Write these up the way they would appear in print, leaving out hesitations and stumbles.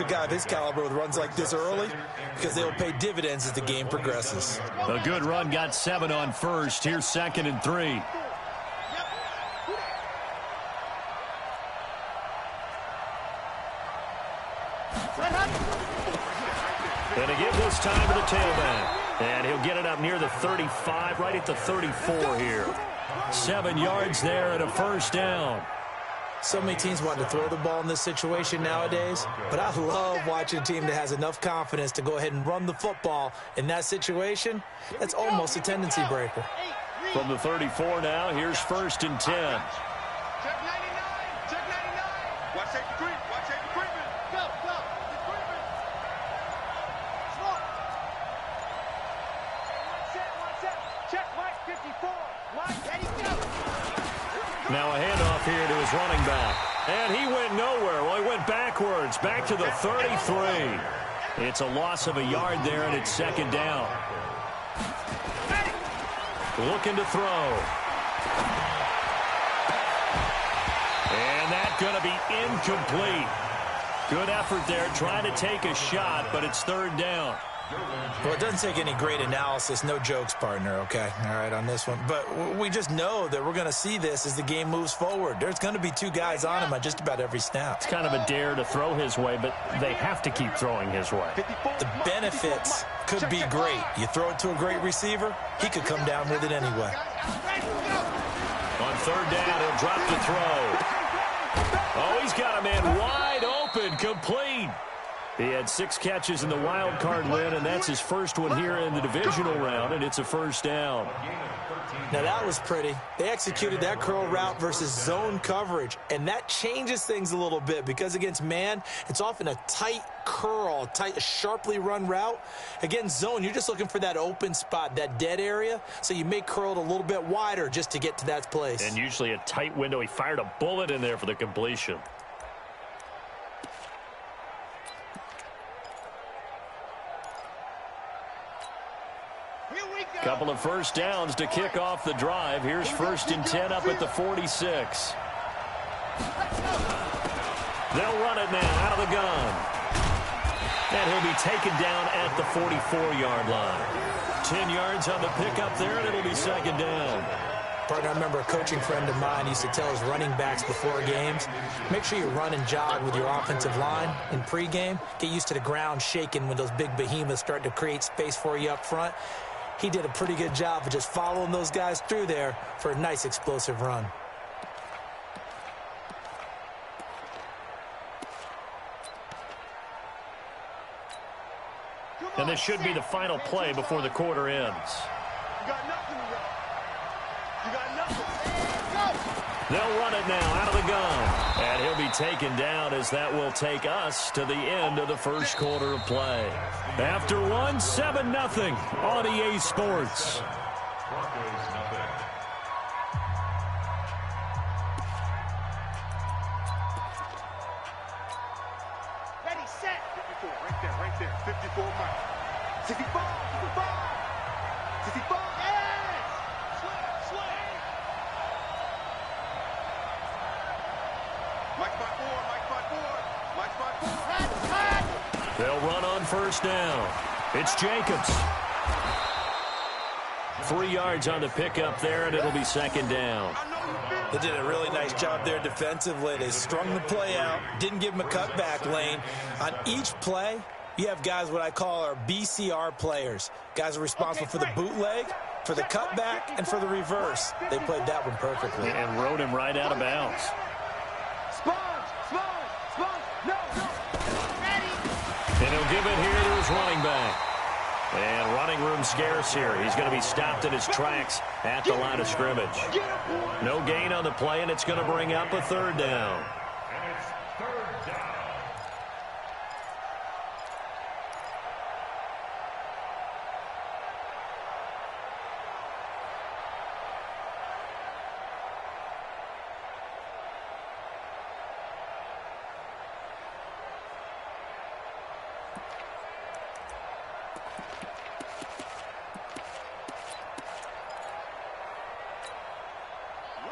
A guy of his caliber with runs like this early because they will pay dividends as the game progresses. A good run got 7 on first. Here's 2nd and 3. And to give this time to the tailback. And he'll get it up near the 35, right at the 34 here. 7 yards there and a first down. So many teams want to throw the ball in this situation nowadays, but I love watching a team that has enough confidence to go ahead and run the football in that situation. That's almost a tendency breaker. From the 34 now, here's 1st and 10. Check 99, check 99. Watch safety creep, watch safety creeping. Go, go, he's creeping. Slow. One set, check Mike 54. Mike, ready, go. Now a handoff here to his running back. And he went nowhere. Well, he went backwards, back to the 33. It's a loss of a yard there, and it's 2nd down. Looking to throw. And that's going to be incomplete. Good effort there, trying to take a shot, but it's 3rd down. Well, it doesn't take any great analysis. No jokes, partner, okay? All right, on this one. But we just know that we're going to see this as the game moves forward. There's going to be 2 guys on him at just about every snap. It's kind of a dare to throw his way, but they have to keep throwing his way. The benefits could be great. You throw it to a great receiver, he could come down with it anyway. On 3rd down, he'll drop to throw. Oh, he's got a man wide open, complete. He had 6 catches in the wild card win, and that's his first one here in the divisional round, and it's a first down. Now, that was pretty. They executed that curl route versus zone coverage, and that changes things a little bit because against man, it's often a tight curl, tight, sharply run route. Against zone, you're just looking for that open spot, that dead area, so you may curl it a little bit wider just to get to that place. And usually a tight window. He fired a bullet in there for the completion. Couple of first downs to kick off the drive. Here's 1st and 10 up at the 46. They'll run it now out of the gun. And he'll be taken down at the 44-yard line. 10 yards on the pickup there, and it'll be 2nd down. Partner, I remember a coaching friend of mine used to tell his running backs before games, make sure you run and jog with your offensive line in pregame. Get used to the ground shaking when those big behemoths start to create space for you up front. He did a pretty good job of just following those guys through there for a nice explosive run. And this should be the final play before the quarter ends. You got nothing to run. You got nothing. They'll run it now out of the gun. And he'll be taken down as that will take us to the end of the first quarter of play. After one, 7-0 on EA Sports. Ready, set. 54, right there. 54, Mike. 65, 65. 65, yes! Swing. Mike 5-4. They'll run on first down. It's Jacobs. 3 yards on the pickup there, and it'll be 2nd down. They did a really nice job there defensively. They strung the play out, didn't give him a cutback lane. On each play, you have guys what I call our BCR players. Guys are responsible for the bootleg, for the cutback, and for the reverse. They played that one perfectly. And rode him right out of bounds. And he'll give it here to his running back. And running room scarce here. He's going to be stopped in his tracks at the line of scrimmage. No gain on the play, and it's going to bring up a 3rd down.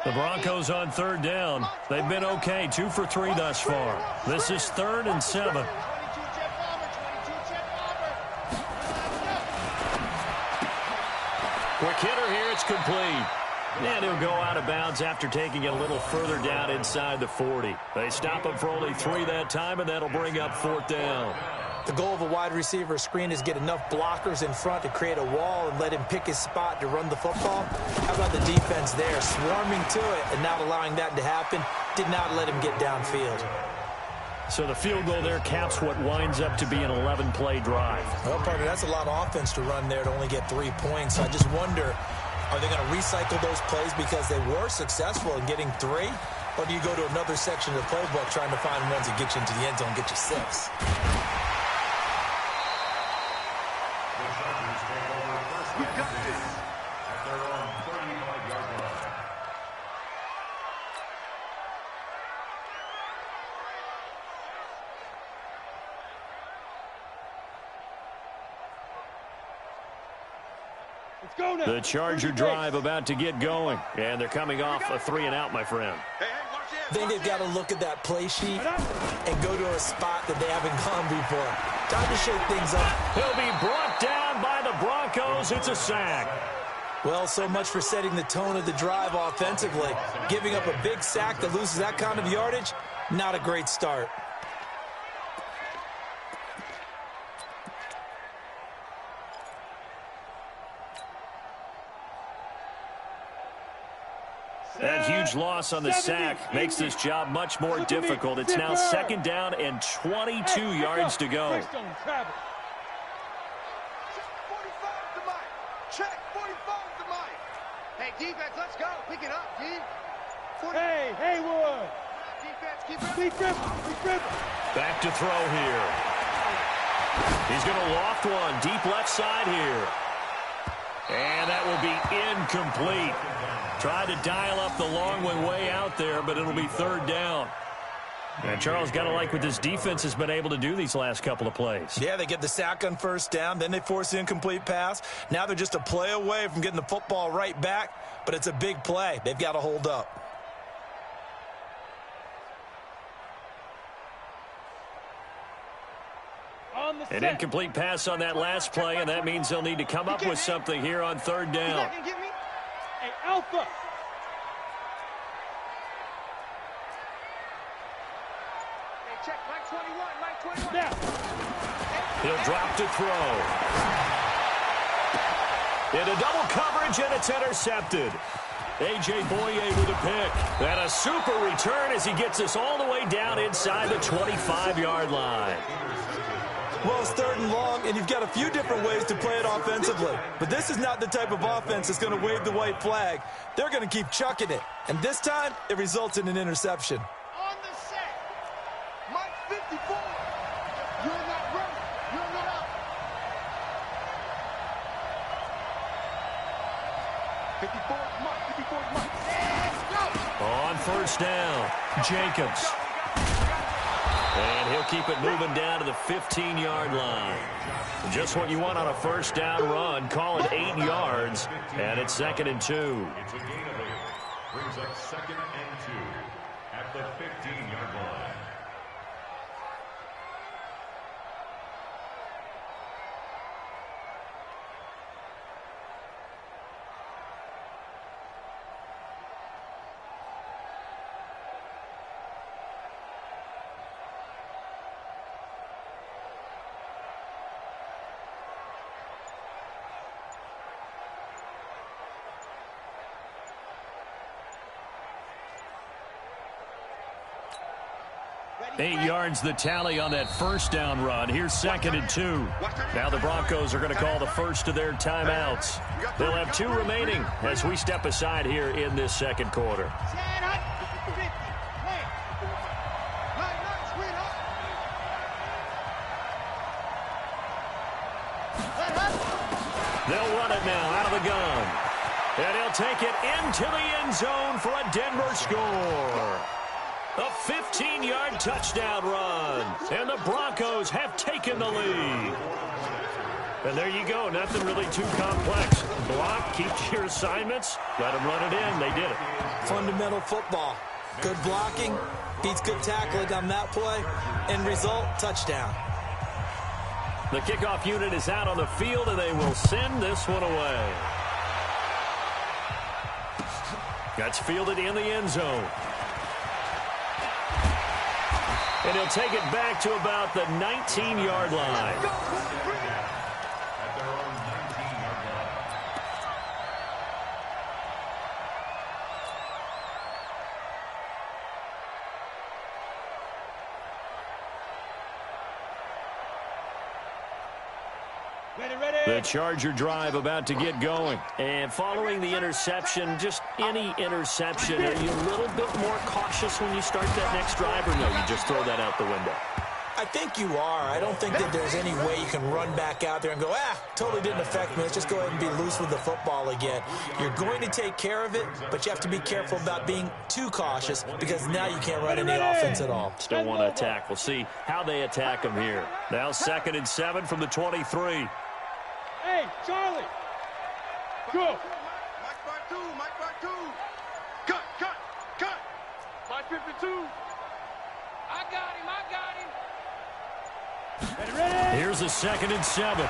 The Broncos on 3rd down. They've been okay, 2 for 3 thus far. This is 3rd and 7. Quick hitter here. It's complete. And he'll go out of bounds after taking it a little further down inside the 40. They stop him for only 3 that time, and that'll bring up 4th down. The goal of a wide receiver screen is get enough blockers in front to create a wall and let him pick his spot to run the football. How about the defense there, swarming to it and not allowing that to happen? Did not let him get downfield. So the field goal there caps what winds up to be an 11-play drive. Well, partner, that's a lot of offense to run there to only get 3 points. I just wonder, are they going to recycle those plays because they were successful in getting 3? Or do you go to another section of the playbook trying to find ones that get you into the end zone and get you 6? The Charger drive about to get going, and they're coming off a 3-and-out, my friend. I think they've got to look at that play sheet and go to a spot that they haven't gone before. Time to shake things up. He'll be brought down by the Broncos. It's a sack. Well, so much for setting the tone of the drive offensively. Giving up a big sack that loses that kind of yardage, not a great start. That huge loss on the sack makes this job much more difficult. It's now 2nd down and 22 yards to go. Check 45 to Mike. Check 45 to Mike. Hey, defense, let's go. Pick it up, D. Hey, Haywood. Defense, keep it. Keep it. Back to throw here. He's going to loft one deep left side here. And that will be incomplete. Tried to dial up the long one way out there, but it'll be 3rd down. And Charles, got to like what this defense has been able to do these last couple of plays. Yeah, they get the sack on 1st down, then they force the incomplete pass. Now they're just a play away from getting the football right back, but it's a big play. They've got to hold up. An incomplete pass on that last play, and that means they'll need to come up with something here on 3rd down. Hey, Alpha. Hey, check Mike 21. Now. He'll drop to throw. Into double coverage, and it's intercepted. A.J. Boye with a pick. And a super return as he gets us all the way down inside the 25-yard line. Well, it's 3rd and long, and you've got a few different ways to play it offensively. But this is not the type of offense that's going to wave the white flag. They're going to keep chucking it. And this time, it results in an interception. On the set. Mike 54. You're not ready. You're not up. 54 Mike. Let's go. On 1st down, Jacobs. And he'll keep it moving down to the 15-yard line. Just what you want on a 1st down run. Call it 8 yards, and it's 2nd and 2. It's a gain of 8. Brings up 2nd and 2 at the 15-yard line. Eight yards the tally on that 1st down run. Here's 2nd and 2. Now the Broncos are going to call the first of their timeouts. They'll have 2 remaining as we step aside here in this 2nd quarter. They'll run it now out of the gun. And he'll take it into the end zone for a Denver score. A 15-yard touchdown run. And the Broncos have taken the lead. And there you go. Nothing really too complex. Block, keep to your assignments. Let them run it in. They did it. Fundamental football. Good blocking. Beats good tackling on that play. End result, touchdown. The kickoff unit is out on the field, and they will send this one away. That's fielded in the end zone. And he'll take it back to about the 19-yard line. At their own 19-yard line. The Charger drive about to get going. And following the interception, just any interception, are you a little bit more cautious when you start that next drive, or no, you just throw that out the window? I think you are. I don't think that there's any way you can run back out there and go, totally didn't affect me. Let's just go ahead and be loose with the football again. You're going to take care of it, but you have to be careful about being too cautious because now you can't run any offense at all. Still want to attack. We'll see how they attack him here. Now 2nd and 7 from the 23. Hey, Charlie. Go. Mike by two. Cut. 552. I got him. Ready. Here's a 2nd and 7.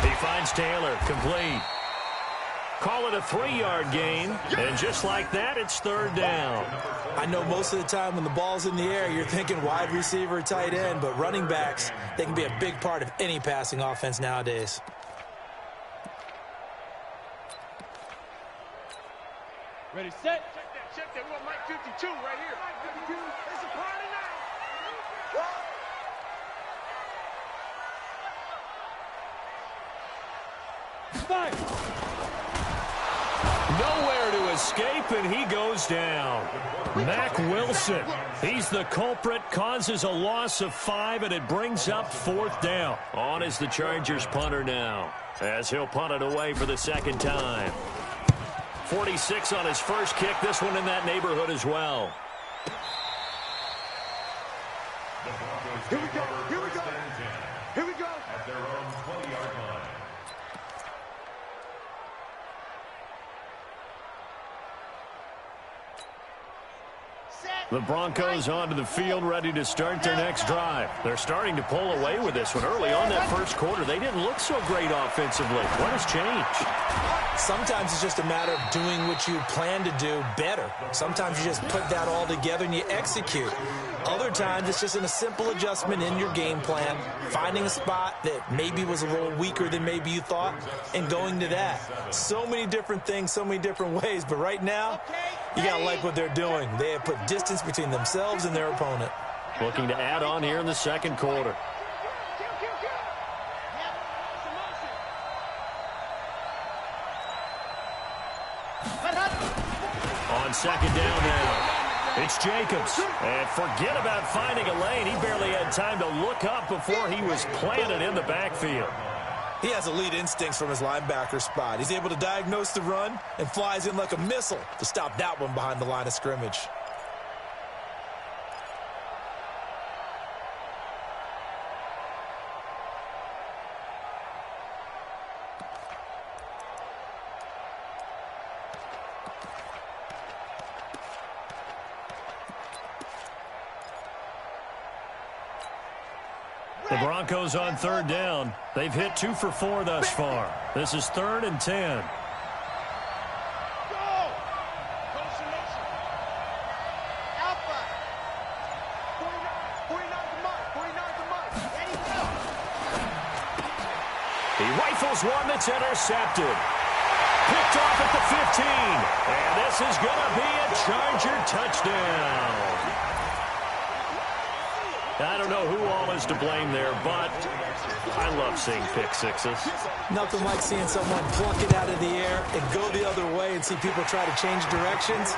He finds Taylor, complete. Call it a 3-yard gain, and just like that, it's 3rd down. I know most of the time when the ball's in the air, you're thinking wide receiver, tight end, but running backs, they can be a big part of any passing offense nowadays. Ready, set. Check that. What, Mike 52 right here. Mike 52. It's a party now. Fire. Nowhere to escape, and he goes down. Mack Wilson, he's the culprit, causes a loss of 5, and it brings up 4th down. On is the Chargers punter now, as he'll punt it away for the 2nd time. 46 on his first kick, this one in that neighborhood as well. Here we go. At their own 20-yard line. The Broncos onto the field, ready to start their next drive. They're starting to pull away with this one. Early on that first quarter, they didn't look so great offensively. What has changed? Sometimes it's just a matter of doing what you plan to do better. Sometimes you just put that all together and you execute. Other times it's just in a simple adjustment in your game plan, finding a spot that maybe was a little weaker than maybe you thought, and going to that. So many different things, so many different ways, but right now, you got to like what they're doing. They have put distance between themselves and their opponent. Looking to add on here in the 2nd quarter. On 2nd down now. It's Jacobs. And forget about finding a lane. He barely had time to look up before he was planted in the backfield. He has elite instincts from his linebacker spot. He's able to diagnose the run and flies in like a missile to stop that one behind the line of scrimmage. The Broncos on 3rd down. They've hit 2 for 4 thus far. This is 3rd and 10. He rifles one that's intercepted. Picked off at the 15. And this is going to be a Charger touchdown. I don't know who all is to blame there, but I love seeing pick sixes. Nothing like seeing someone pluck it out of the air and go the other way and see people try to change directions.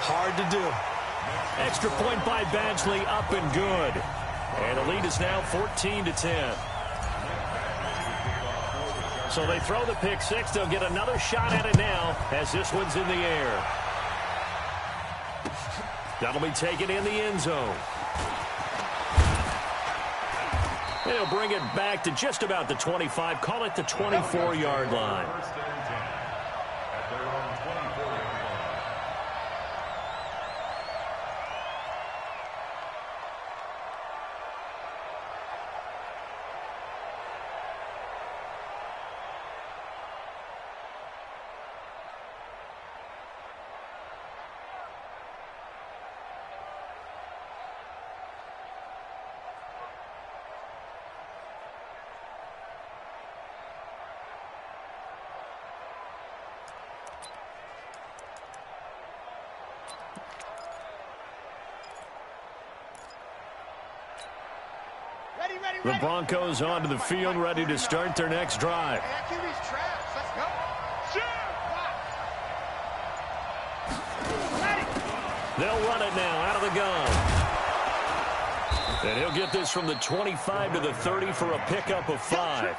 Hard to do. Extra point by Badgley, up and good. And the lead is now 14-10. So they throw the pick six. They'll get another shot at it now as this one's in the air. That'll be taken in the end zone. They'll bring it back to just about the 25. Call it the 24-yard line. At their own 24-yard line. The Broncos onto the field, ready to start their next drive. They'll run it now out of the gun. And he'll get this from the 25 to the 30 for a pickup of 5.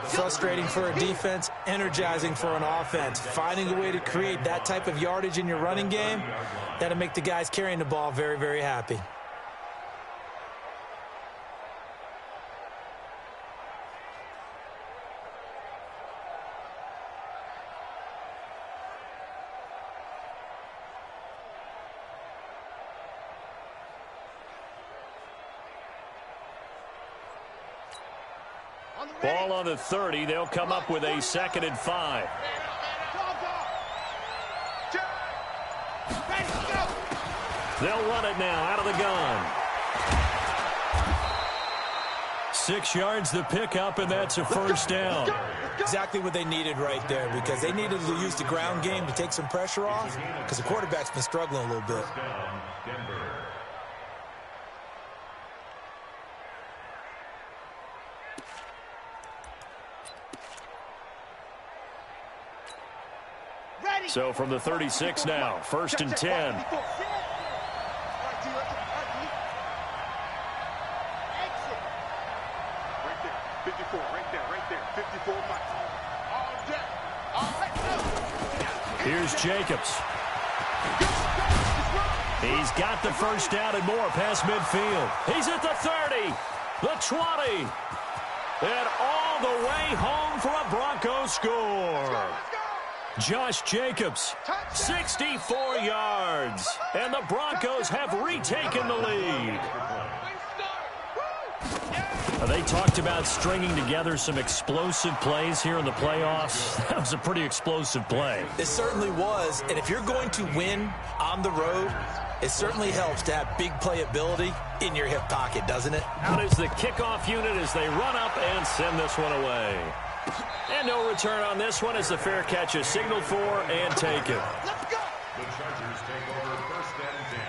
Frustrating for a defense, energizing for an offense. Finding a way to create that type of yardage in your running game, that'll make the guys carrying the ball very, very happy. Ball on the 30. They'll come up with a 2nd and 5. They'll run it now out of the gun. 6 yards the pickup, and that's a first down. Exactly what they needed right there, because they needed to use the ground game to take some pressure off, because the quarterback's been struggling a little bit. So from the 36 now, 1st and 10. Here's Jacobs. He's got the first down and more past midfield. He's at the 30, the 20, and all the way home for a Broncos score. Josh Jacobs, 64 yards, and the Broncos have retaken the lead. They talked about stringing together some explosive plays here in the playoffs. That was a pretty explosive play. It certainly was, and if you're going to win on the road, it certainly helps to have big playability in your hip pocket, doesn't it? Out is the kickoff unit as they run up and send this one away. And no return on this one as the fair catch is signaled for and taken. Let's go! The Chargers take over 1st and 10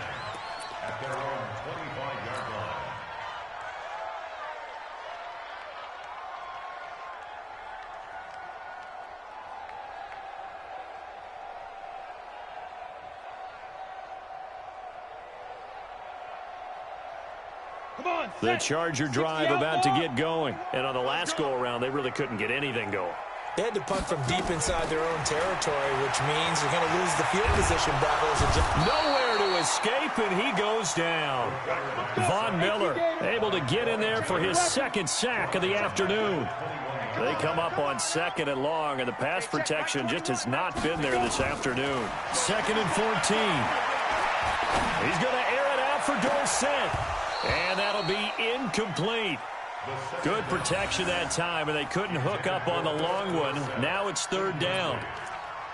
at their own 25-yard line. The Charger drive about to get going. And on the last go-around, they really couldn't get anything going. They had to punt from deep inside their own territory, which means they're going to lose the field position battle. Nowhere to escape, and he goes down. Von Miller able to get in there for his 2nd sack of the afternoon. They come up on 2nd and long, and the pass protection just has not been there this afternoon. 2nd and 14. He's going to air it out for Dorsett. And that'll be incomplete. Good protection that time, and they couldn't hook up on the long one. Now it's 3rd down.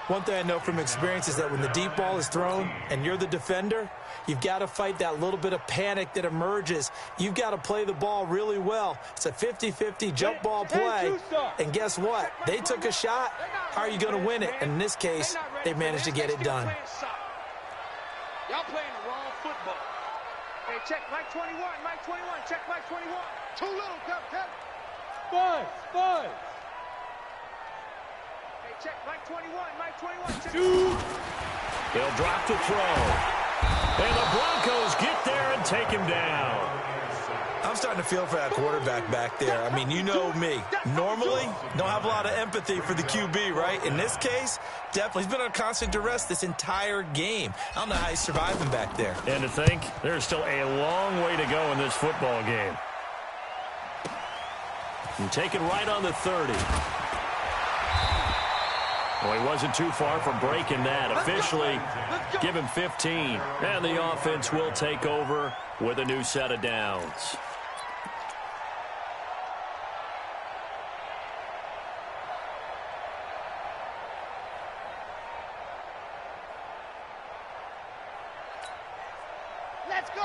One thing I know from experience is that when the deep ball is thrown and you're the defender, you've got to fight that little bit of panic that emerges. You've got to play the ball really well. It's a 50-50 jump ball play. And guess what? They took a shot. How are you going to win it? And in this case, they managed to get it done. Y'all playing the wrong football. Hey, check Mike 21, Mike 21, check Mike 21. Too little, come. Hey, check Mike 21, Mike 21, check. They'll drop the throw. And the Broncos get there and take him down. I'm starting to feel for that quarterback back there. I mean, you know me. Normally, don't have a lot of empathy for the QB, right? In this case, definitely. He's been on constant duress this entire game. I don't know how he's surviving back there. And to think, there's still a long way to go in this football game. And taken right on the 30. Well, he wasn't too far from breaking that. Officially, give him 15. And the offense will take over with a new set of downs.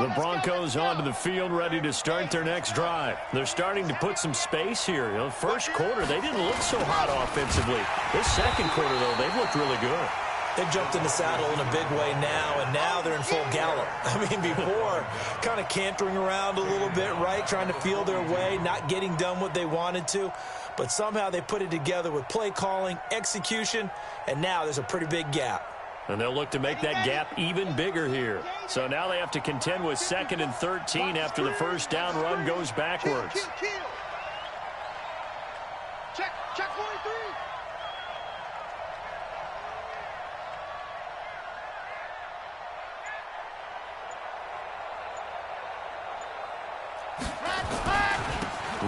The Broncos onto the field, ready to start their next drive. They're starting to put some space here. You know, first quarter, they didn't look so hot offensively. This second quarter, though, they've looked really good. They've jumped in the saddle in a big way now, and now they're in full gallop. I mean, before, kind of cantering around a little bit, right, trying to feel their way, not getting done what they wanted to. But somehow they put it together with play calling, execution, and now there's a pretty big gap. And they'll look to make that gap even bigger here. So now they have to contend with 2nd and 13 after the first down run goes backwards. Check 43.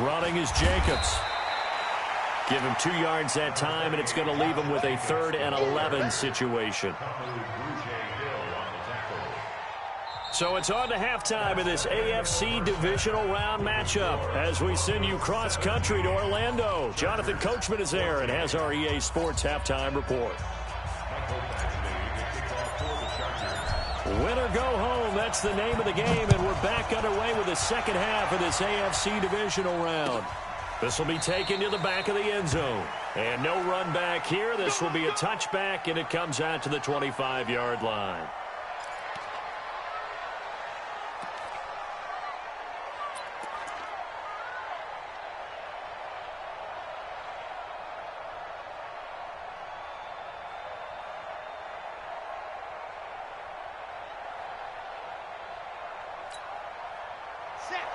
Running is Jacobs. Give him 2 yards that time, and it's going to leave him with a 3rd and 11 situation. So it's on to halftime in this AFC divisional round matchup as we send you cross-country to Orlando. Jonathan Coachman is there and has our EA Sports halftime report. Win or go home, that's the name of the game, and we're back underway with the second half of this AFC divisional round. This will be taken to the back of the end zone. And no run back here. This will be a touchback, and it comes out to the 25-yard line.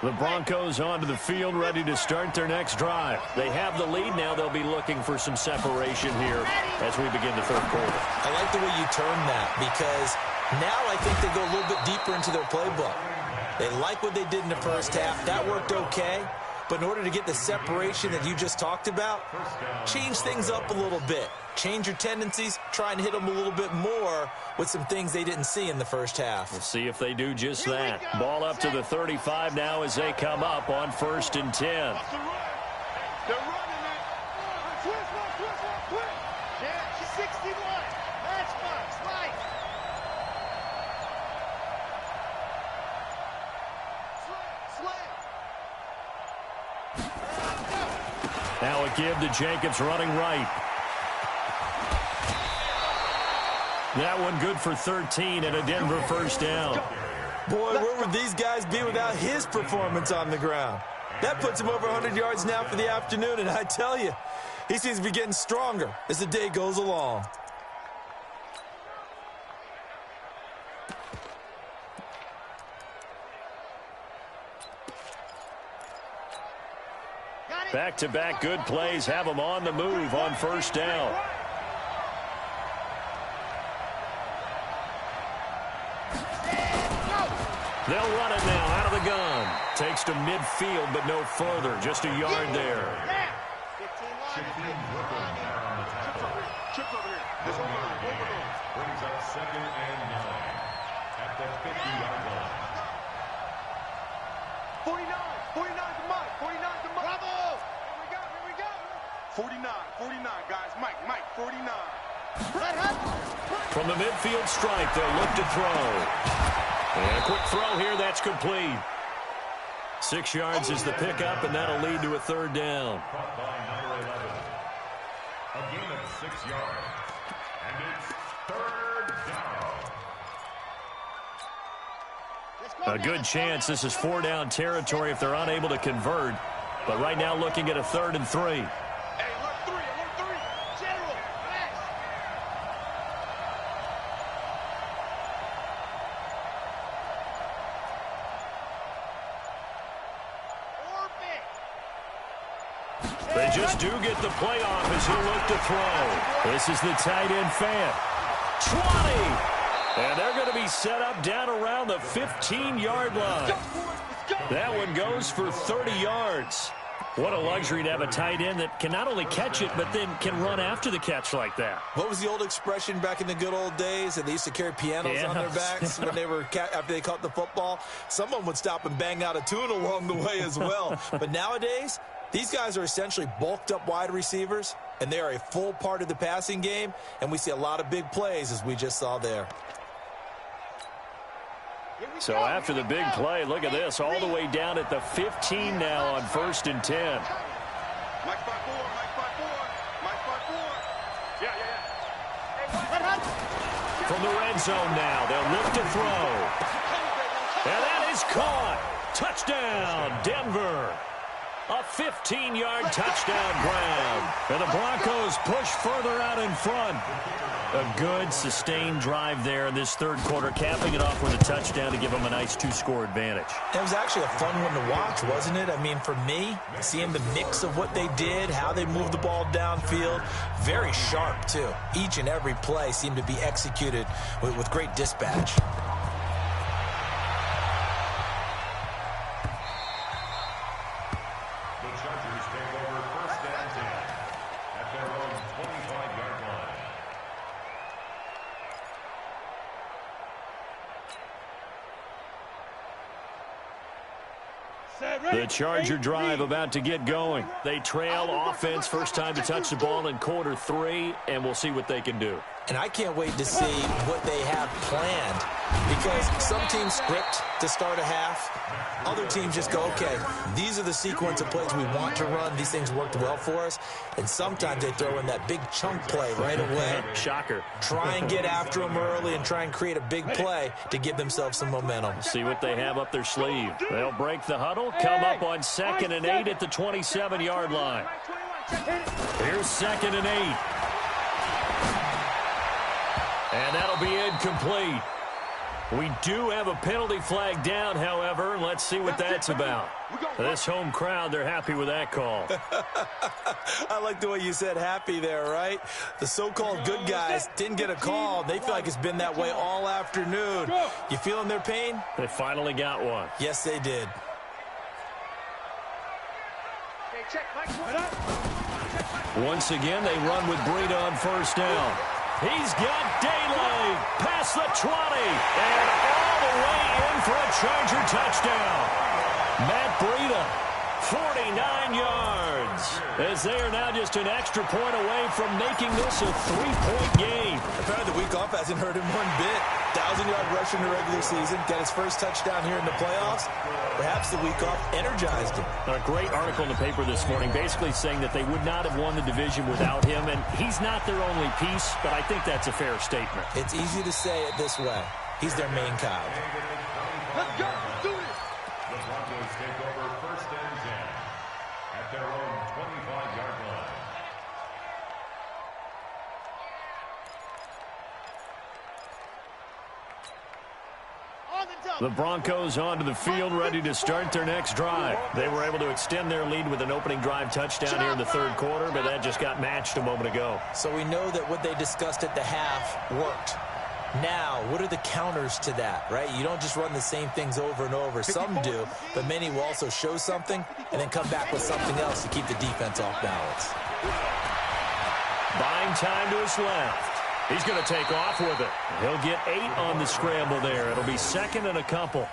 The Broncos onto the field, ready to start their next drive. They have the lead now. They'll be looking for some separation here as we begin the third quarter. I like the way you turn that because now I think they go a little bit deeper into their playbook. They like what they did in the first half. That worked okay. But in order to get the separation that you just talked about, change things up a little bit. Change your tendencies, try and hit them a little bit more with some things they didn't see in the first half. We'll see if they do just that. Ball up to the 35 now as they come up on 1st and 10. They're running it. Switch. Yeah, 61. Matchbox, right. Slam. Now a give to Jacobs running right. That one good for 13 and a Denver first down. Boy, where would these guys be without his performance on the ground? That puts him over 100 yards now for the afternoon, and I tell you, he seems to be getting stronger as the day goes along. Back-to-back good plays have them on the move on first down. They'll run it now out of the gun. Takes to midfield, but no further. Just a yard there. Brings up 2nd and 9 at the 50-yard line. 49 to Mike. 49 to Mike. Bravo! Here we go. 49, guys. Mike, 49. From the midfield stripe, they'll look to throw. And a quick throw here, that's complete. 6 yards is the pickup, and that'll lead to a 3rd down. Caught by number 11. A gain of 6 yards. And it's 3rd down. A good chance this is 4-down territory if they're unable to convert. But right now looking at a 3rd and 3. Hey, alert 3. General, fast. They just do get the play off as he'll look to throw. This is the tight end fan. 20! And they're going to be set up down around the 15-yard line. That one goes for 30 yards. What a luxury to have a tight end that can not only catch it, but then can run after the catch like that. What was the old expression back in the good old days? And they used to carry pianos on their backs when they were after they caught the football. Someone would stop and bang out a tune along the way as well. But nowadays, these guys are essentially bulked up wide receivers, and they are a full part of the passing game, and we see a lot of big plays as we just saw there. So after the big play, look at this, all the way down at the 15 now on 1st and 10. Mike 5-4. Yeah. Hey, what? from the red zone now. They'll look to throw. And that is caught. Touchdown, Denver. A 15-yard touchdown grab. And the Broncos push further out in front. A good, sustained drive there in this third quarter, capping it off with a touchdown to give them a nice two-score advantage. It was actually a fun one to watch, wasn't it? I mean, for me, seeing the mix of what they did, how they moved the ball downfield, very sharp, too. Each and every play seemed to be executed with great dispatch. The Charger drive about to get going. They trail offense, first time to touch the ball in quarter 3, and we'll see what they can do. And I can't wait to see what they have planned, because some teams script to start a half. Other teams just go, okay, these are the sequence of plays we want to run. These things worked well for us. And sometimes they throw in that big chunk play right away. Shocker. Try and get after them early and try and create a big play to give themselves some momentum. See what they have up their sleeve. They'll break the huddle, come up on 2nd and 8 at the 27-yard line. Here's 2nd and 8. And that'll be incomplete. We do have a penalty flag down, however. Let's see what that's about. This home crowd, they're happy with that call. I like the way you said happy there, right? The so-called good guys didn't get a call. They feel like it's been that way all afternoon. You feeling their pain? They finally got one. Yes, they did. Once again, they run with Breida on first down. He's got daylight past the 20 and all the way in for a Charger touchdown. Matt Breida, 49 yards, as they are now just an extra point away from making this a 3-point game. Apparently the week off hasn't hurt him one bit. 1,000-yard rush in the regular season, got his first touchdown here in the playoffs. Perhaps the week off energized him. A great article in the paper this morning basically saying that they would not have won the division without him, and he's not their only piece, but I think that's a fair statement. It's easy to say it this way. He's their main cog. Let's go. Do it. The Broncos take over 1st and 10 at their own 25-yard line. The Broncos onto the field, ready to start their next drive. They were able to extend their lead with an opening drive touchdown here in the third quarter, but that just got matched a moment ago. So we know that what they discussed at the half worked. Now, what are the counters to that, right? You don't just run the same things over and over. Some do, but many will also show something and then come back with something else to keep the defense off balance. Buying time to his left. He's going to take off with it. He'll get 8 on the scramble there. It'll be 2nd and a couple.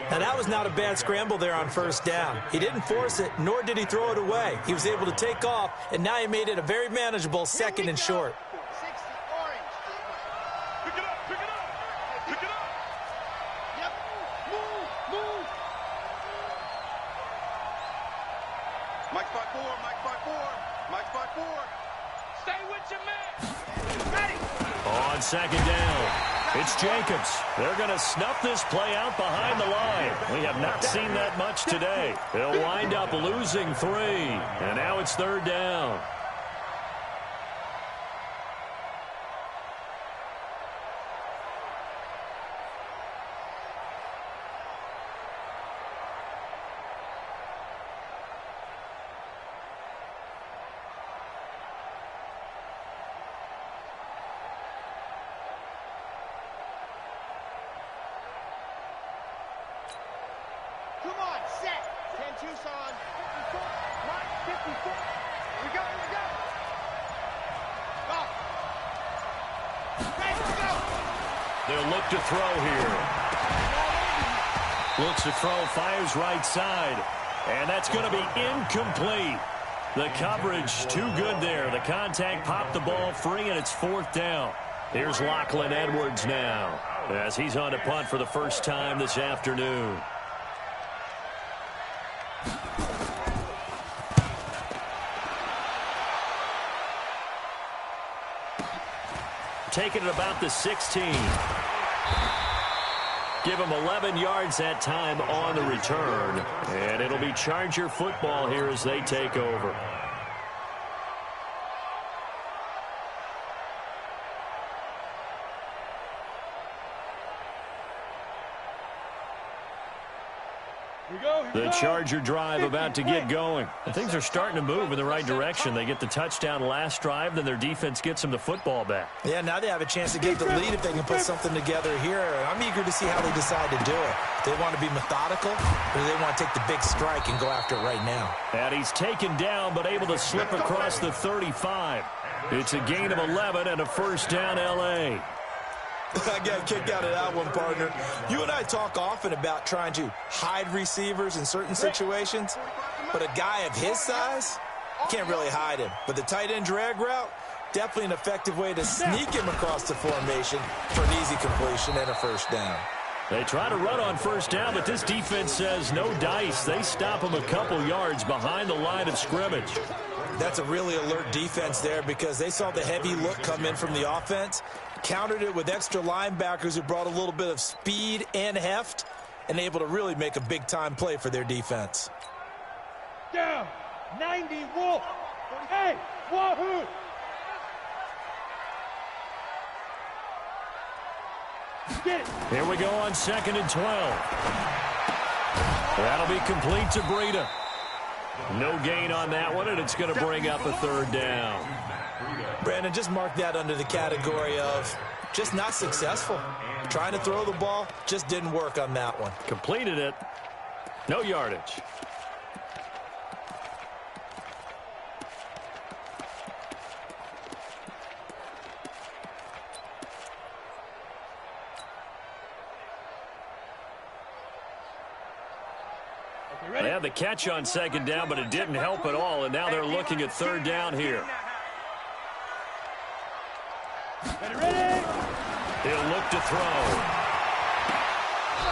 Now, that was not a bad scramble there on first down. He didn't force it, nor did he throw it away. He was able to take off, and now he made it a very manageable 2nd and short. Pick it up. Pick it up. Pick it up. Yep. Move. Mike spot 4. Mike spot 4. Mike spot 4. Stay with your man. Ready. On 2nd down, it's Jacobs. They're going to snuff this play out behind the line. We have not seen that much today. They'll wind up losing 3, and now it's 3rd down. Come on, set. 10 Tucson. 54. Mike, 54. We go. Go. Hey, let's go. They'll look to throw here. Looks to throw, fires right side. And that's going to be incomplete. The coverage too good there. The contact popped the ball free, and it's 4th down. Here's Lachlan Edwards now, as he's on to punt for the first time this afternoon. taken at about the 16. Give him 11 yards that time on the return. And it'll be Charger football here as they take over. The Charger drive about to get going. And things are starting to move in the right direction. They get the touchdown last drive, then their defense gets them the football back. Yeah, now they have a chance to get the lead if they can put something together here. I'm eager to see how they decide to do it. They want to be methodical, or do they want to take the big strike and go after it right now? And he's taken down, but able to slip across the 35. It's a gain of 11 and a first down, L.A. I got a kick out of that one, partner. You and I talk often about trying to hide receivers in certain situations, but a guy of his size, can't really hide him. But the tight end drag route, definitely an effective way to sneak him across the formation for an easy completion and a first down. They try to run on first down, but this defense says no dice. They stop him a couple yards behind the line of scrimmage. That's a really alert defense there because they saw the heavy look come in from the offense, countered it with extra linebackers who brought a little bit of speed and heft, and able to really make a big-time play for their defense. Down, 90, Wolf. Hey, Wahoo! Get it. Here we go on 2nd and 12. That'll be complete to Breida. No gain on that one, and it's going to bring up a third down. Brandon, just mark that under the category of just not successful. Trying to throw the ball, just didn't work on that one. Completed it. No yardage. They had the catch on 2nd down, but it didn't help at all, and now they're looking at 3rd down here. He'll look to throw.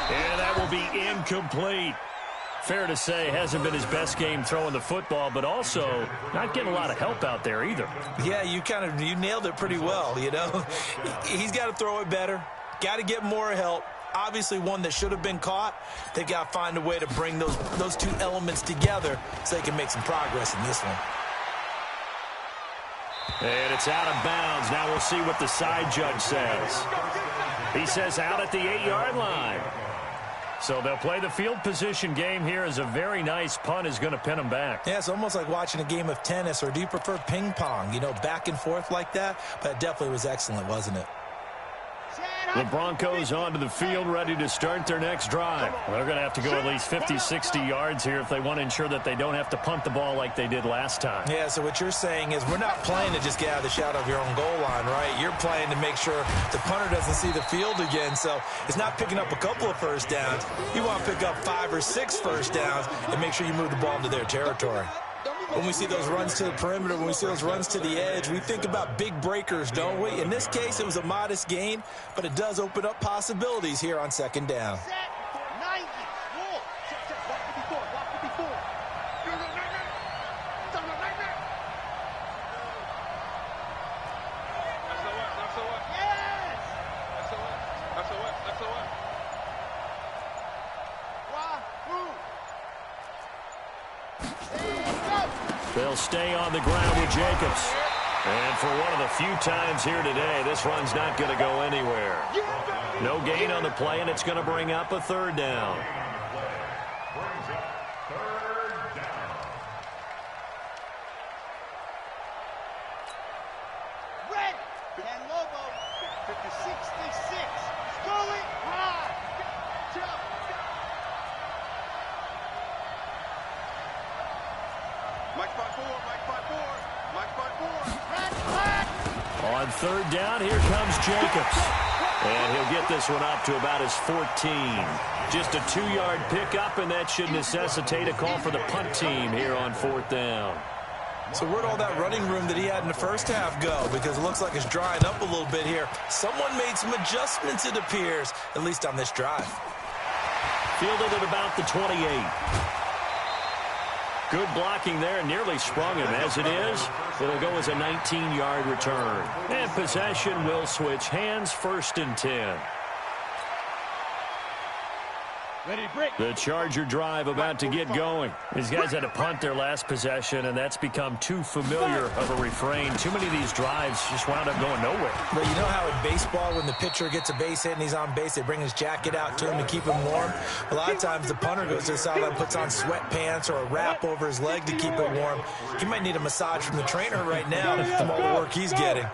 And that will be incomplete. Fair to say, hasn't been his best game throwing the football, but also not getting a lot of help out there either. Yeah, you nailed it pretty well, you know. He's got to throw it better. Got to get more help. Obviously one that should have been caught. They got to find a way to bring those two elements together so they can make some progress in this one. And it's out of bounds. Now we'll see what the side judge says. He says out at the 8-yard line. So they'll play the field position game here as a very nice punt is going to pin them back. Yeah, it's almost like watching a game of tennis, or do you prefer ping pong? You know, back and forth like that? But it definitely was excellent, wasn't it? The Broncos onto the field, ready to start their next drive. They're going to have to go at least 50, 60 yards here if they want to ensure that they don't have to punt the ball like they did last time. Yeah, so what you're saying is we're not playing to just get out of the shadow of your own goal line, right? You're playing to make sure the punter doesn't see the field again. So it's not picking up a couple of first downs. You want to pick up 5 or 6 first downs and make sure you move the ball into their territory. When we see those runs to the perimeter, when we see those runs to the edge, we think about big breakers, don't we? In this case, it was a modest gain, but it does open up possibilities here on 2nd down. They'll stay on the ground with Jacobs. And for one of the few times here today, this run's not going to go anywhere. No gain on the play, and it's going to bring up a 3rd down. Red and Lobo, 66. Going high. Mike 5-4. On 3rd down, here comes Jacobs. And he'll get this one up to about his 14. Just a 2-yard pickup, and that should necessitate a call for the punt team here on 4th down. So where'd all that running room that he had in the first half go? Because it looks like it's drying up a little bit here. Someone made some adjustments, it appears, at least on this drive. Fielded at about the 28. Good blocking there, nearly sprung him. As it is, it'll go as a 19-yard return. And possession will switch hands, 1st and 10. The Charger drive about to get going. These guys had to punt their last possession, and that's become too familiar of a refrain. Too many of these drives just wound up going nowhere. But you know how in baseball, when the pitcher gets a base hit and he's on base, they bring his jacket out to him to keep him warm? A lot of times the punter goes to the sideline, puts on sweatpants or a wrap over his leg to keep it warm. He might need a massage from the trainer right now from all the work he's getting.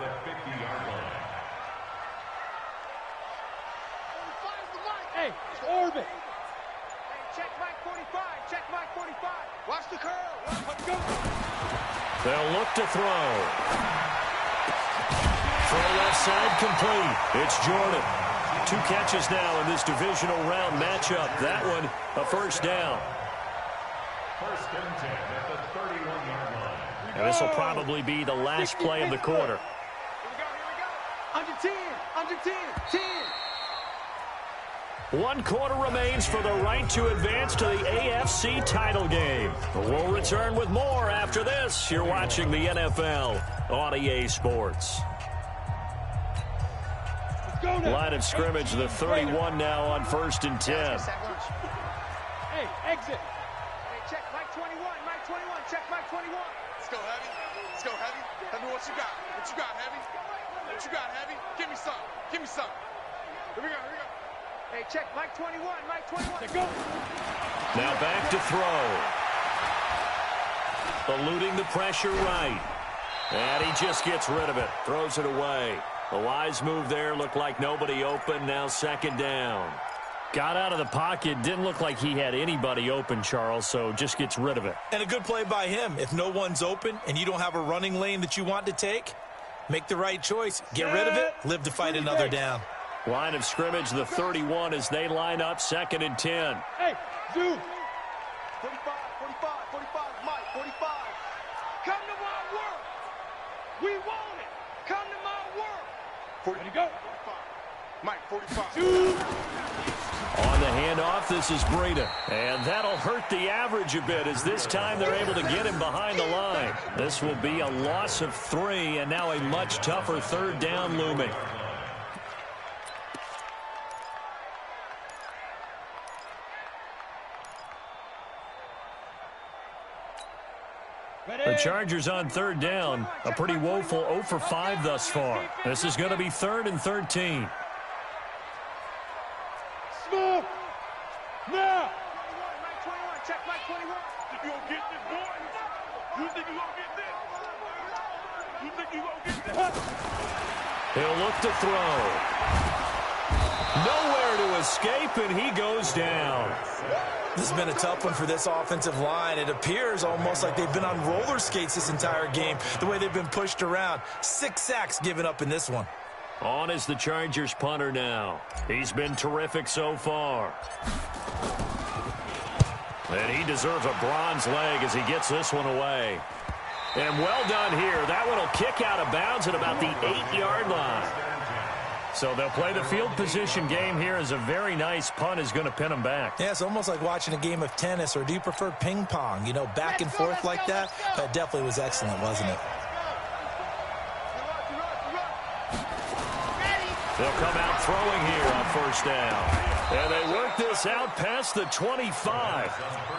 Hey, orbit. Check Mike 45. Check Mike 45. Watch the curl. Let's go. They'll look to throw. Throw left side complete. It's Jordan. 2 catches now in this divisional round matchup. That one, a 1st down. 1st and 10 at the 31-yard line. And this will probably be the last play of the quarter. Here we go. Under 10. Under 10. 10. 1 quarter remains for the right to advance to the AFC title game. We'll return with more after this. You're watching the NFL on EA Sports. Line of scrimmage, the 31 now on 1st and 10. Hey, exit. Hey, check Mike 21. Mike 21. Check Mike 21. Let's go, Heavy. Let's go, Heavy. Tell me what you got. What you got, Heavy? What you got, Heavy? Give me some. Give me some. Here we go. Here we go. Hey, check Mike 21. Mike 21. Let's go. Now back to throw. Eluding the pressure right. And he just gets rid of it. Throws it away. A wise move there. Looked like nobody open. Now 2nd down. Got out of the pocket. Didn't look like he had anybody open, Charles, so just gets rid of it. And a good play by him. If no one's open and you don't have a running lane that you want to take, make the right choice. Get rid of it. Live to fight another down. Line of scrimmage, the 31 as they line up, 2nd and 10. Hey, Zoo. 45, 45, 45, Mike, 45. Come to my work. We want it. Come to my work. Ready to go. 45. Mike, 45. Zoo. On the handoff, this is Breida. And that'll hurt the average a bit as this time they're able to get him behind the line. This will be a loss of 3 and now a much tougher 3rd down looming. The Chargers on 3rd down, a pretty woeful 0 for 5 thus far. This is going to be 3rd and 13. Smooth. Now. Mike 21. Check Mike 21. Think you gonna get this, boy? You think you gonna get this? You think you gonna get this? He'll look to throw. Nowhere to escape, and he goes down. This has been a tough one for this offensive line. It appears almost like they've been on roller skates this entire game, the way they've been pushed around. 6 sacks given up in this one. On is the Chargers punter now. He's been terrific so far. And he deserves a bronze leg as he gets this one away. And well done here. That one will kick out of bounds at about the 8-yard line. So they'll play the field position game here as a very nice punt is going to pin them back. Yeah, it's almost like watching a game of tennis, or do you prefer ping pong? You know, back and forth like that? That definitely was excellent, wasn't it? They'll come out throwing here on 1st down. And they work this out past the 25.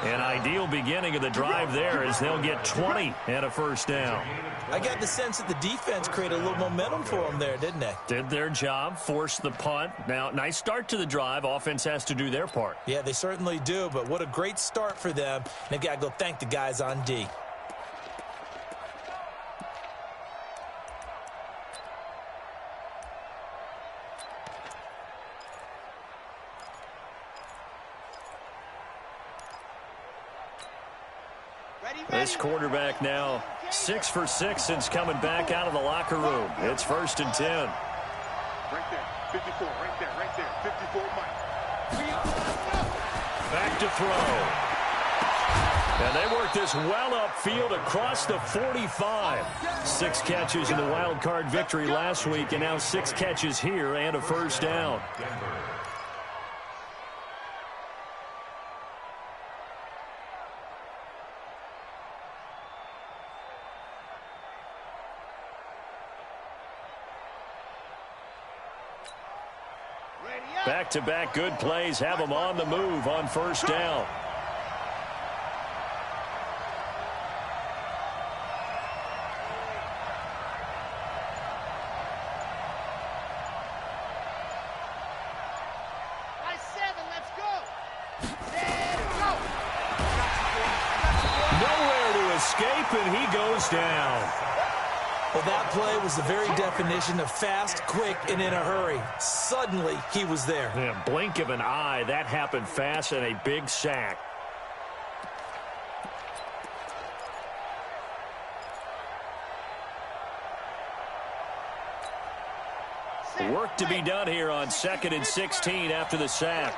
An ideal beginning of the drive there as they'll get 20 and a 1st down. I got the sense that the defense created a little momentum for them there, didn't they? Did their job, forced the punt. Now, nice start to the drive. Offense has to do their part. Yeah, they certainly do, but what a great start for them. And they've got to go thank the guys on D. This quarterback now 6 for 6 since coming back out of the locker room. It's 1st and 10. Right there, 54, right there, 54, Mike. Back to throw. And they work this well upfield across the 45. 6 catches in the wild card victory last week, and now 6 catches here and a 1st down. Back-to-back good plays have them on the move on first down. Nowhere to escape, and he goes down. Well, that play was the very definition of fast, quick, and in a hurry. Suddenly, he was there. Yeah, blink of an eye, that happened fast, and a big sack. Work to be done here on 2nd and 16 after the sack.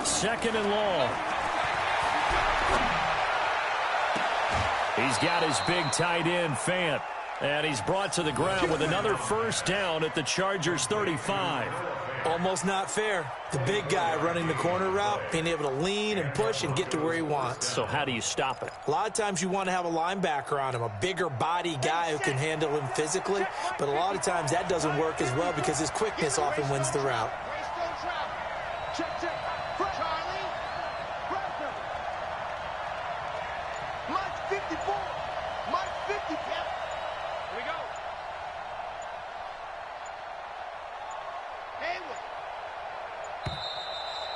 Second and long. He's got his big tight end, Fant. And he's brought to the ground with another first down at the Chargers' 35. Almost not fair. The big guy running the corner route, being able to lean and push and get to where he wants. So how do you stop it? A lot of times you want to have a linebacker on him, a bigger body guy who can handle him physically. But a lot of times that doesn't work as well because his quickness often wins the route.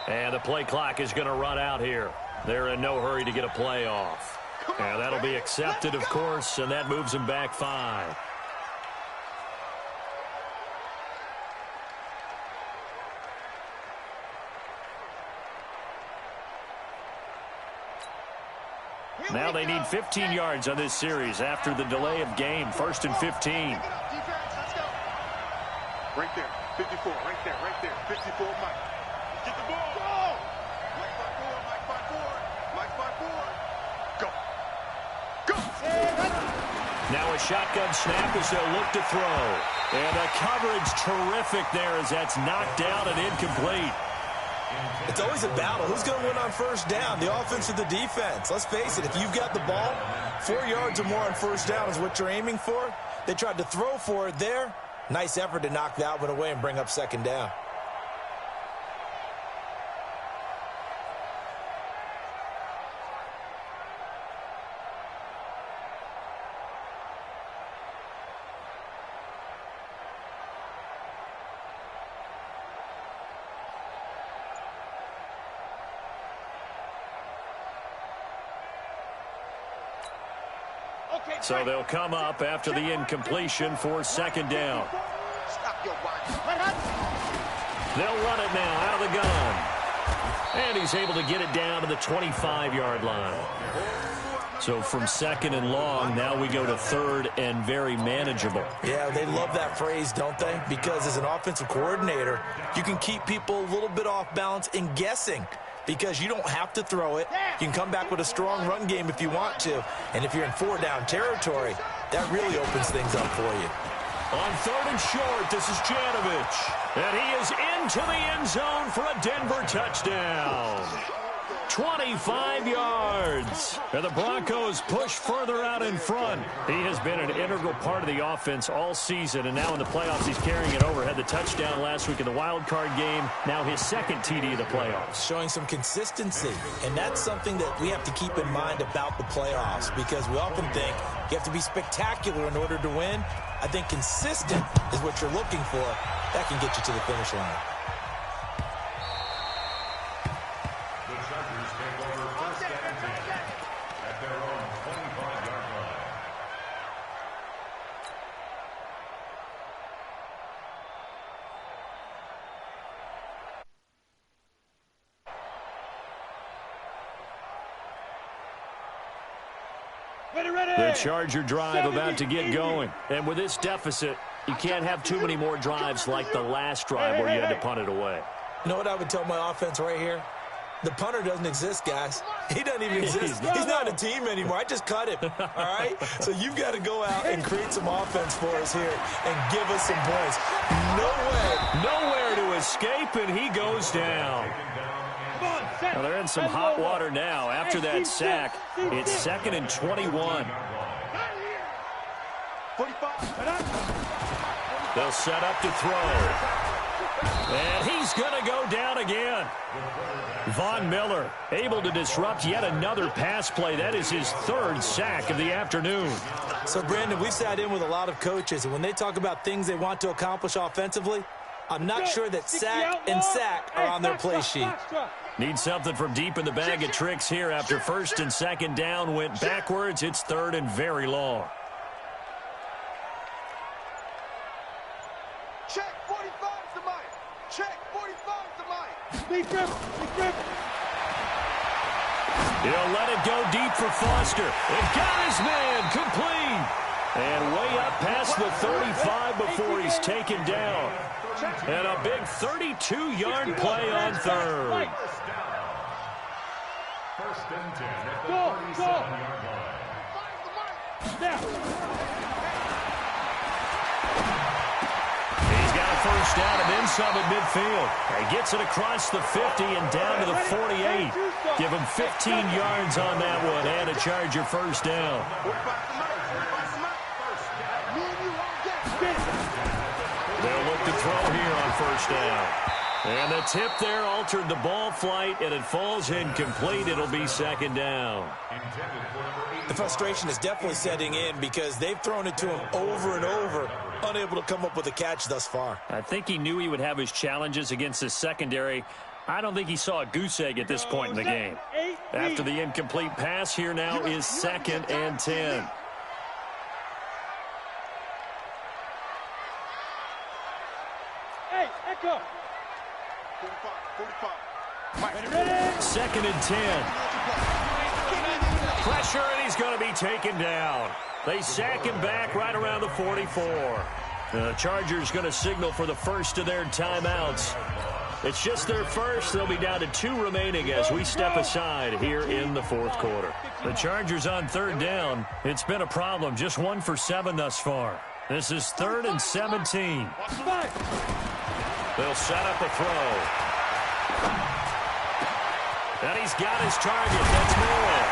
And the play clock is going to run out here. They're in no hurry to get a play off. And that'll be accepted, of course, and that moves them back 5. Now they need 15 yards on this series after the delay of game. 1st and 15. Right there, 54, right there, 54, Mike. Get the ball. Go! Mike by forward. Go. Go. Now a shotgun snap as they'll look to throw. And the coverage terrific there as that's knocked down and incomplete. It's always a battle. Who's going to win on first down, the offense or the defense? Let's face it, if you've got the ball, 4 yards or more on first down is what you're aiming for. They tried to throw for it there. Nice effort to knock that one away and bring up second down. So they'll come up after the incompletion for second down. They'll run it now out of the gun. And he's able to get it down to the 25-yard line. So from 2nd and long, now we go to 3rd and very manageable. Yeah, they love that phrase, don't they? Because as an offensive coordinator, you can keep people a little bit off balance and guessing. Because you don't have to throw it. You can come back with a strong run game if you want to. And if you're in 4-down territory, that really opens things up for you. On 3rd and short, this is Janovich. And he is into the end zone for a Denver touchdown. 25 yards. And the Broncos push further out in front. He has been an integral part of the offense all season, and now in the playoffs he's carrying it over. Had the touchdown last week in the wild card game. Now his 2nd TD of the playoffs. Showing some consistency, and that's something that we have to keep in mind about the playoffs because we often think you have to be spectacular in order to win. I think consistent is what you're looking for. That can get you to the finish line. The Charger drive about to get going. And with this deficit, you can't have too many more drives like the last drive where you had to punt it away. You know what I would tell my offense right here? The punter doesn't exist, guys. He doesn't even exist. He's not a team anymore. I just cut him, all right? So you've got to go out and create some offense for us here and give us some points. No way. Nowhere escape, and he goes down. Well, they're in some hot water now. After that sack, it's 2nd and 21. They'll set up to throw. And he's going to go down again. Von Miller able to disrupt yet another pass play. That is his 3rd sack of the afternoon. So, Brandon, we've sat in with a lot of coaches, and when they talk about things they want to accomplish offensively, I'm not sure that sack and sack are on their play sheet. Need something from deep in the bag of tricks here after 1st and 2nd down went backwards. It's 3rd and very long. Check 45 to Mike. Check 45 to Mike. Big grip. He'll let it go deep for Foster. And got his man complete. And way up past the 35 before he's taken down. And a big 32-yard play on 3rd. First and 10 at the 37-yard line. Now. He's got a first down and then some at midfield. He gets it across the 50 and down to the 48. Give him 15 yards on that one and a Charger first down. They'll look to throw here on first down. And the tip there altered the ball flight, and it falls incomplete. It'll be 2nd down. The frustration is definitely setting in because they've thrown it to him over and over, unable to come up with a catch thus far. I think he knew he would have his challenges against his secondary. I don't think he saw a goose egg at this point in the game. After the incomplete pass, here now is 2nd and 10. Hey, Echo. 45. 2nd and 10. Pressure, and he's going to be taken down. They sack him back right around the 44. The Chargers going to signal for the first of their timeouts. It's just their first. They'll be down to 2 remaining as we step aside here in the 4th quarter. The Chargers on 3rd down. It's been a problem. Just 1 for 7 thus far. This is 3rd and 17. They'll set up a throw. And he's got his target. That's Moore.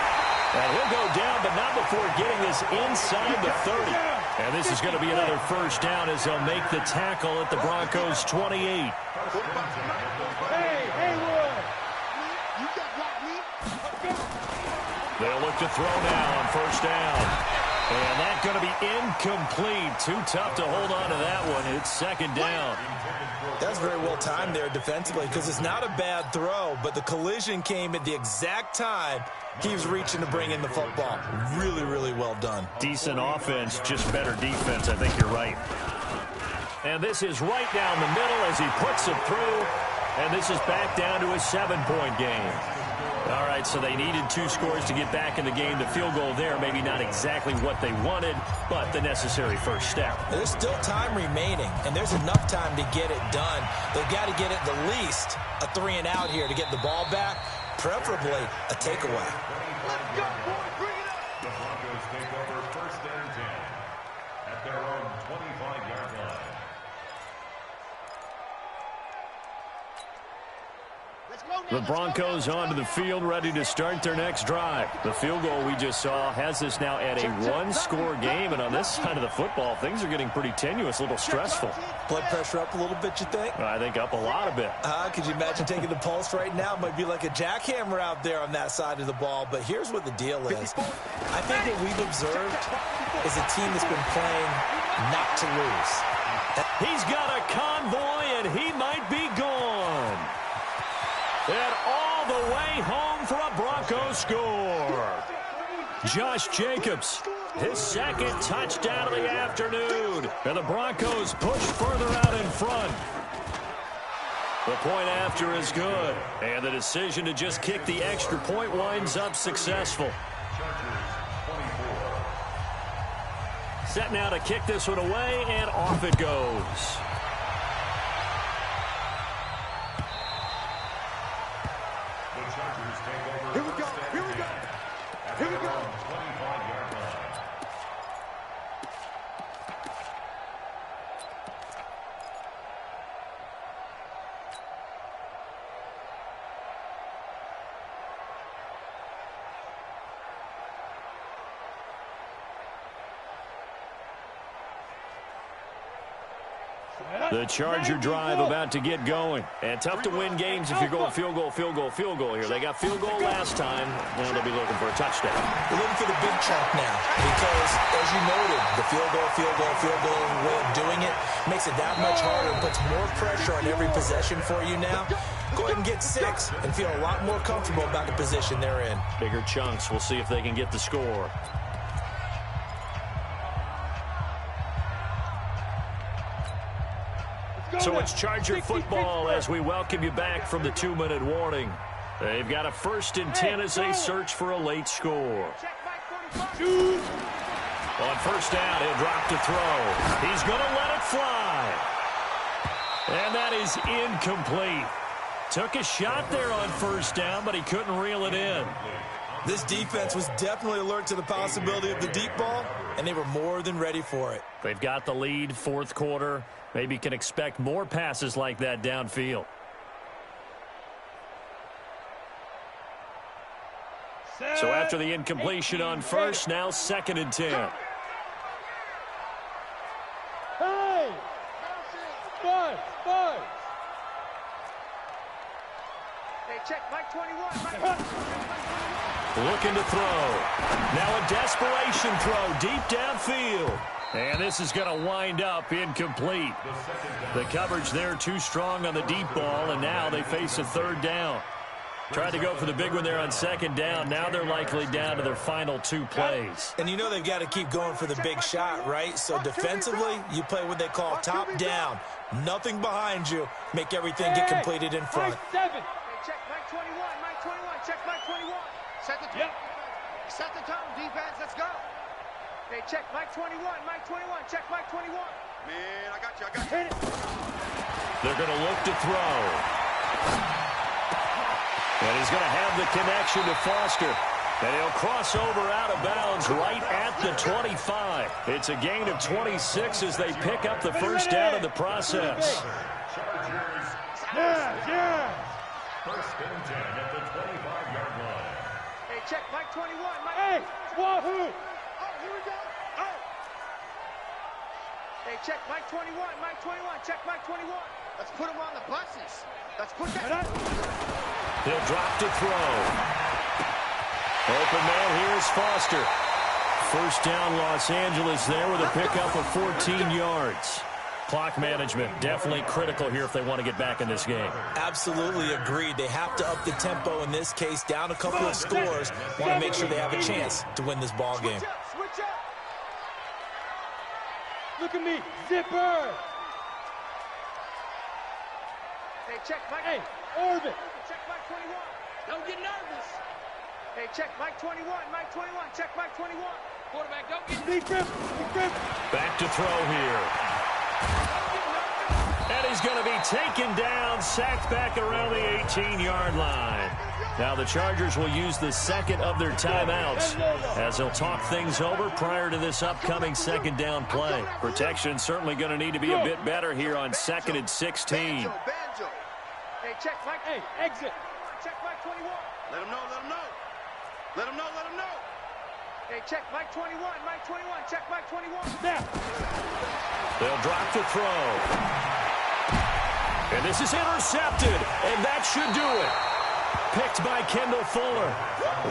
And he'll go down, but not before getting this inside the 30. And this is going to be another first down as they'll make the tackle at the Broncos' 28. Hey, Haywood. They'll look to throw now on first down. And that's going to be incomplete. Too tough to hold on to that one. It's 2nd down. That's very well timed there defensively because it's not a bad throw, but the collision came at the exact time he was reaching to bring in the football. Really, really well done. Decent offense, just better defense. I think you're right. And this is right down the middle as he puts it through. And this is back down to a 7-point game. All right, so they needed 2 scores to get back in the game. The field goal there, maybe not exactly what they wanted, but the necessary first step. There's still time remaining, and there's enough time to get it done. They've got to get at the least a 3-and-out here to get the ball back, preferably a takeaway. Let's go, boy. Bring it up. The Broncos take over 1st and 10 at their own 25-yard line. The Broncos onto the field, ready to start their next drive. The field goal we just saw has us now at a 1-score game, and on this side of the football, things are getting pretty tenuous, a little stressful. Blood pressure up a little bit, you think? I think up a lot of it. Could you imagine taking the pulse right now? It might be like a jackhammer out there on that side of the ball, but here's what the deal is. I think what we've observed is a team that's been playing not to lose. He's got a convoy, and he might be gone. And all the way home for a Broncos score. Josh Jacobs, his 2nd touchdown of the afternoon. And the Broncos push further out in front. The point after is good. And the decision to just kick the extra point winds up successful. Set now to kick this one away, and off it goes. Here we go. Here we go. Here we go. 25-yard line. The Charger drive about to get going. And tough to win games if you're going field goal, field goal, field goal here. They got field goal last time. Now they'll be looking for a touchdown. They're looking for the big chunk now because, as you noted, the field goal way of doing it makes it that much harder and puts more pressure on every possession for you now. Go ahead and get 6 and feel a lot more comfortable about the position they're in. Bigger chunks. We'll see if they can get the score. So it's Charger football as we welcome you back from the 2-minute warning. They've got a 1st and 10 as they search for a late score. On 1st down, he'll drop to throw. He's going to let it fly. And that is incomplete. Took a shot there on 1st down, but he couldn't reel it in. This defense was definitely alert to the possibility of the deep ball, and they were more than ready for it. They've got the lead, 4th quarter. Maybe can expect more passes like that downfield. So after the incompletion on 1st, now 2nd and 10. Hey! Buzz! Hey, check, Mike 21. Looking to throw. Now a desperation throw deep downfield. And this is going to wind up incomplete. The coverage there too strong on the deep ball, and now they face a 3rd down. Tried to go for the big one there on 2nd down. Now they're likely down to their final 2 plays. And you know they've got to keep going for the big shot, right? So defensively, you play what they call top down. Nothing behind you. Make everything get completed in front. Mike 7. Hey, check Mike 21. Mike 21. Check Mike 21. Set the tone. Set the tone, defense. Let's go. Hey, check Mike 21. Mike 21. Check Mike 21. Man, I got you. Hit it. They're going to look to throw. And he's going to have the connection to Foster. And he'll cross over out of bounds right at the 25. It's a gain of 26 as they pick up the 1st down in the process. Yeah. 1st and 10 at the 25-yard line. Hey, check Mike 21. Mike. Hey, wahoo! Here we go. Hey, check Mike 21. Mike 21. Check Mike 21. Let's put him on the buses. Let's put that. He'll drop to throw. Open man here is Foster. 1st down Los Angeles there with a pickup of 14 yards. Clock management definitely critical here if they want to get back in this game. Absolutely agreed. They have to up the tempo in this case, down a couple of scores. Want to make sure they have a chance to win this ball game. Switch up. Look at me, zipper. Hey, check Mike. Hey, Orbit. Check Mike 21. Don't get nervous. Hey, check Mike 21. Mike 21. Check Mike 21. Quarterback, don't get big grip. Back to throw here. And he's going to be taken down, sacked back around the 18-yard line. Now the Chargers will use the 2nd of their timeouts as they'll talk things over prior to this upcoming 2nd down play. Protection certainly going to need to be a bit better here on 2nd and 16. Hey, check Mike. Hey, exit. Check Mike 21. Let him know. Hey, check Mike 21. Mike 21. Check Mike 21. Snap. They'll drop to throw. And this is intercepted, and that should do it. Picked by Kendall Fuller.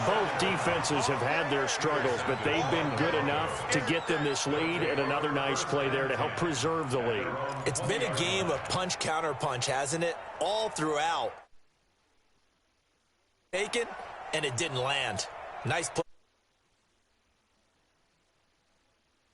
Both defenses have had their struggles, but they've been good enough to get them this lead, and another nice play there to help preserve the lead. It's been a game of punch-counter-punch, hasn't it? All throughout. Taken, and it didn't land. Nice play.